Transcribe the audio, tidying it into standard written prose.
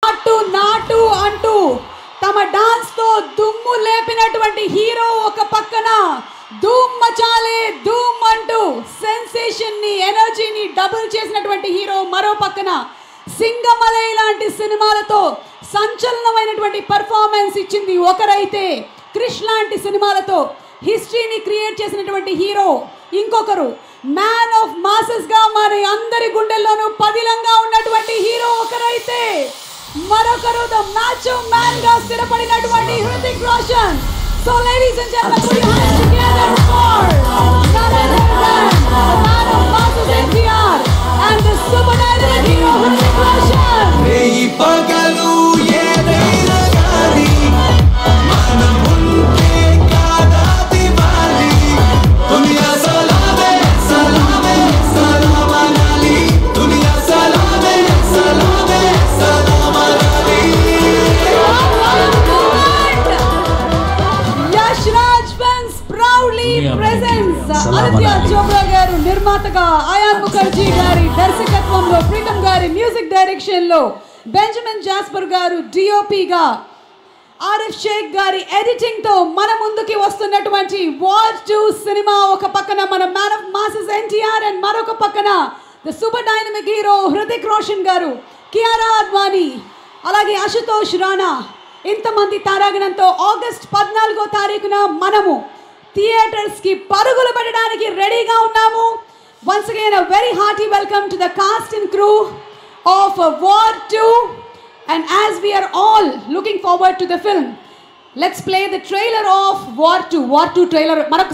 నాటు నాటు అంటూ తమ డాన్స్ తో దుమ్ము లేపినటువంటి హీరో ఒక పక్కన, ధూమ్ మచాలే ధూమ్ అంటూ సెన్సేషన్ ని ఎనర్జీని డబుల్ చేసినటువంటి హీరో మరో పక్కన, సింగమలై లాంటి సినిమాలతో సంచలనమైనటువంటి పర్ఫార్మెన్స్ ఇచ్చింది ఒకరైతే, క్రిష్ లాంటి సినిమాలతో హిస్టరీని క్రియేట్ చేసినటువంటి హీరో ఇంకొకరు, మ్యాన్ ఆఫ్ మాసెస్ గా మరి అందరి గుండెల్లోనూ పదిలంగా ఉన్నటువంటి హీరో ఒకరైతే, మరొకరు ద మాచో మ్యాన్ గా స్థిరపడినటువంటి Hrithik Roshan. So ladies and gentlemen, put your hands together for none other than the man of masses NTR and the super dynamic hero Hrutik Roshan. Hey pagalu yedaina gaani manam unke kada diwali duniya salame salame salam alali duniya salame salame salam alali. Yash Raj Films proudly presents Aditya Chopra garu నిర్మాతగా, ion Mukherjee గారి దర్శకత్వంలో, ప్రీతం గారి music direction లో, Benjamin Jasper గారు డిఓపిగా, ఆరిఫ్ షేక్ గారి editing తో మన ముందుకి వస్తున్నటువంటి వార్ 2 సినిమా. ఒక పక్కన మన man of masses NTR and మరొక పక్కన the super dynamic hero Hrithik Roshan గారు, కియారా అద్వానీ, అలాగే అశుతోష్ రాణా, ఇంతమంది తారాగణంతో ఆగస్ట్ 14వ తారీఖున మనము థియేటర్స్ కి పరుగులు పెట్టడానికి రెడీగా ఉన్నాము. Once again a very hearty welcome to the cast and crew of War 2, and as we are all looking forward to the film, let's play the trailer of War 2 trailer.